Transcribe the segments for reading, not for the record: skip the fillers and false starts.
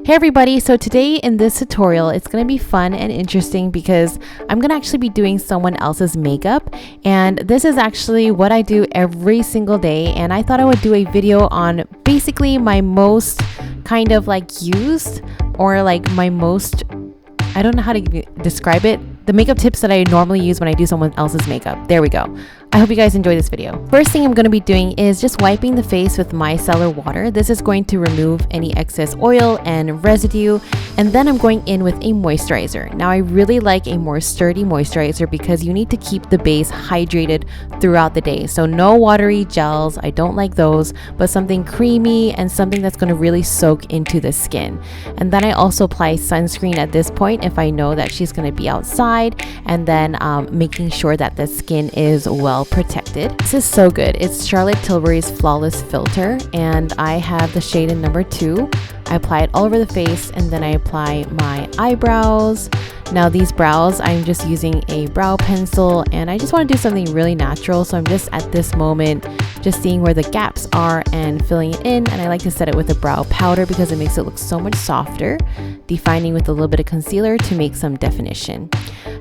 Hey everybody, so today in this tutorial it's going to be fun and interesting because I'm going to actually be doing someone else's makeup, and this is actually what I do every single day, and I thought I would do a video on basically my most kind of like used or like my most, I don't know how to describe it, the makeup tips that I normally use when I do someone else's makeup. There we go. I hope you guys enjoy this video. First thing I'm going to be doing is just wiping the face with micellar water. This is going to remove any excess oil and residue, and then I'm going in with a moisturizer. Now I really like a more sturdy moisturizer because you need to keep the base hydrated throughout the day. So no watery gels, I don't like those, but something creamy and something that's going to really soak into the skin. And then I also apply sunscreen at this point if I know that she's going to be outside, and then making sure that the skin is well protected. This is so good. It's Charlotte Tilbury's Flawless Filter, and I have the shade in number 2. I apply it all over the face, and then I apply my eyebrows. Now these brows, I'm just using a brow pencil, and I just want to do something really natural, so I'm just at this moment just seeing where the gaps are and filling it in. And I like to set it with a brow powder because it makes it look so much softer, defining with a little bit of concealer to make some definition.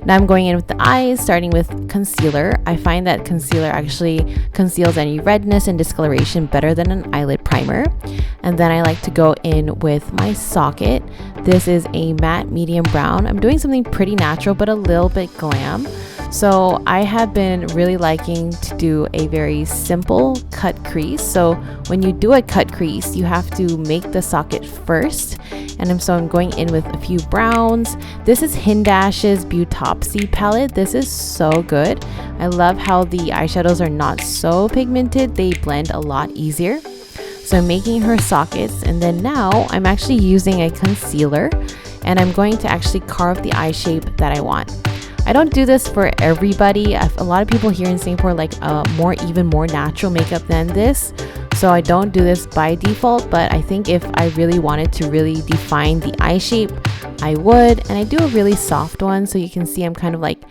Now I'm going in with the eyes, starting with concealer. I find that concealer actually conceals any redness and discoloration better than an eyelid primer. And then I like to go in with my socket. This is a matte medium brown. I'm doing something pretty natural but a little bit glam. So I have been really liking to do a very simple cut crease. So when you do a cut crease, you have to make the socket first. And I'm going in with a few browns. This is Hindash's Beautopsy palette. This is so good. I love how the eyeshadows are not so pigmented. They blend a lot easier. So I'm making her sockets, and then now I'm actually using a concealer, and I'm going to actually carve the eye shape that I want. I don't do this for everybody. A lot of people here in Singapore like even more natural makeup than this. So I don't do this by default, but I think if I really wanted to really define the eye shape, I would. And I do a really soft one, so you can see I'm kind of like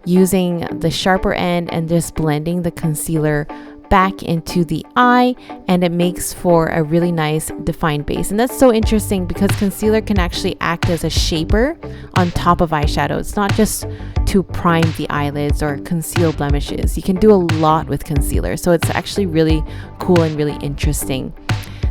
using the sharper end and just blending the concealer back into the eye, and it makes for a really nice defined base. And that's so interesting because concealer can actually act as a shaper on top of eyeshadow. It's not just to prime the eyelids or conceal blemishes. You can do a lot with concealer, so it's actually really cool and really interesting.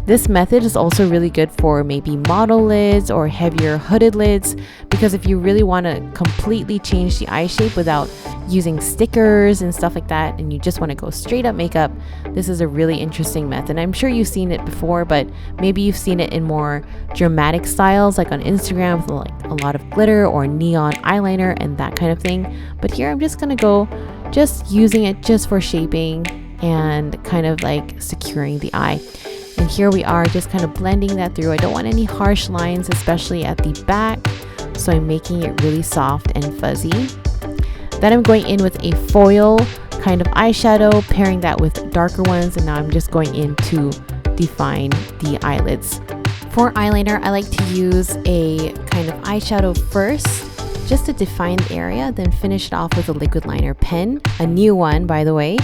This method is also really good for maybe model lids or heavier hooded lids, because if you really want to completely change the eye shape without using stickers and stuff like that, and you just want to go straight up makeup, this is a really interesting method. I'm sure you've seen it before, but maybe you've seen it in more dramatic styles like on Instagram with like a lot of glitter or neon eyeliner and that kind of thing. But here I'm just gonna go just using it just for shaping and kind of like securing the eye. And here we are just kind of blending that through. I don't want any harsh lines, especially at the back, so I'm making it really soft and fuzzy. Then I'm going in with a foil kind of eyeshadow, pairing that with darker ones, and now I'm just going in to define the eyelids. For eyeliner, I like to use a kind of eyeshadow first just to define the area, then finish it off with a liquid liner pen, a new one by the way.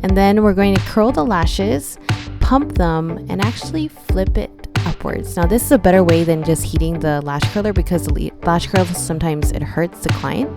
And then we're going to curl the lashes, pump them, and actually flip it upwards. Now this is a better way than just heating the lash curler, because the lash curler sometimes it hurts the client.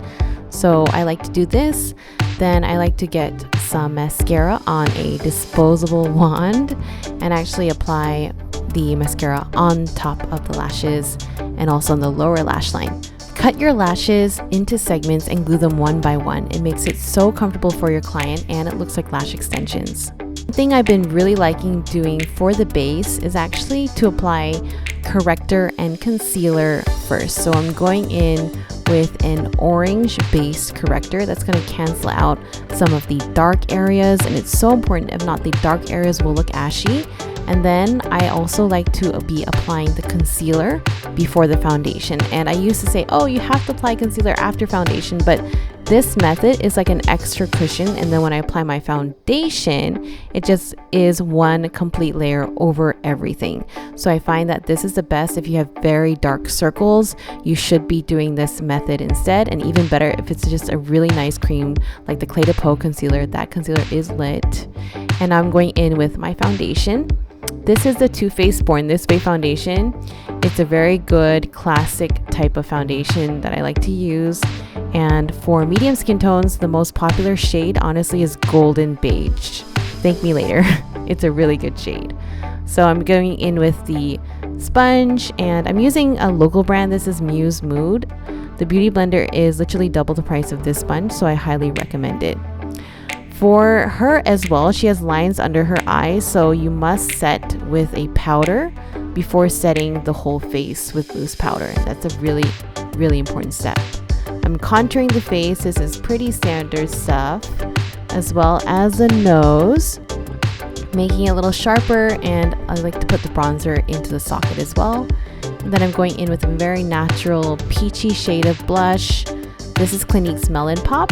So I like to do this. Then I like to get some mascara on a disposable wand and actually apply the mascara on top of the lashes and also on the lower lash line. Cut your lashes into segments and glue them one by one. It makes it so comfortable for your client, and it looks like lash extensions. The thing I've been really liking doing for the base is actually to apply corrector and concealer first. So I'm going in with an orange base corrector that's going to cancel out some of the dark areas, and it's so important. If not, the dark areas will look ashy. And then I also like to be applying the concealer before the foundation. And I used to say, oh, you have to apply concealer after foundation, but this method is like an extra cushion, and then when I apply my foundation, it just is one complete layer over everything. So I find that this is the best if you have very dark circles. You should be doing this method instead, and even better if it's just a really nice cream like the Peau concealer. That concealer is lit. And I'm going in with my foundation. This is the Too Faced Born This Way foundation. It's a very good classic type of foundation that I like to use. And for medium skin tones, the most popular shade honestly is Golden Beige. Thank me later. It's a really good shade. So I'm going in with the sponge, and I'm using a local brand. This is Muse Mood. The Beauty Blender is literally double the price of this sponge, so I highly recommend it. For her as well, she has lines under her eyes, so you must set with a powder before setting the whole face with loose powder. That's a really, really important step. I'm contouring the face. This is pretty standard stuff, as well as the nose, making it a little sharper, and I like to put the bronzer into the socket as well. And then I'm going in with a very natural peachy shade of blush. This is Clinique's Melon Pop.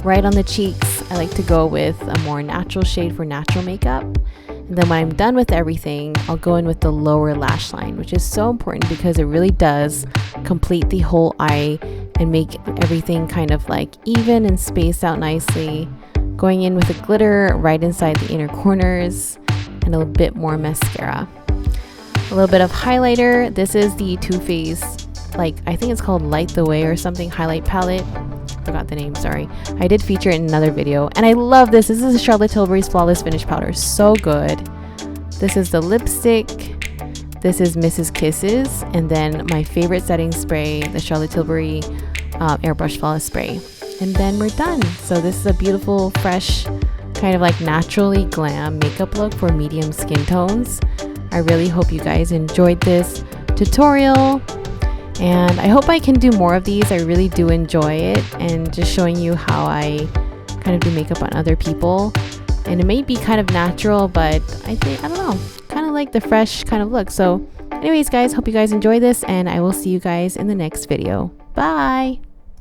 Right on the cheeks, I like to go with a more natural shade for natural makeup. And then when I'm done with everything, I'll go in with the lower lash line, which is so important because it really does complete the whole eye and make everything kind of like even and spaced out nicely. Going in with the glitter right inside the inner corners and a bit more mascara. A little bit of highlighter. This is the Too Faced, I think it's called Light the Way or something, highlight palette. Forgot the name, sorry. I did feature it in another video, and I love this. This is Charlotte Tilbury's Flawless Finish Powder. So good. This is the lipstick. This is Mrs. Kisses, and then my favorite setting spray, the Charlotte Tilbury Airbrush Flawless Spray. And then we're done. So this is a beautiful, fresh, kind of like naturally glam makeup look for medium skin tones. I really hope you guys enjoyed this tutorial. And I hope I can do more of these. I really do enjoy it, and just showing you how I kind of do makeup on other people. And it may be kind of natural, but I don't know, kind of like the fresh kind of look. So anyways guys, hope you guys enjoy this, and I will see you guys in the next video. Bye.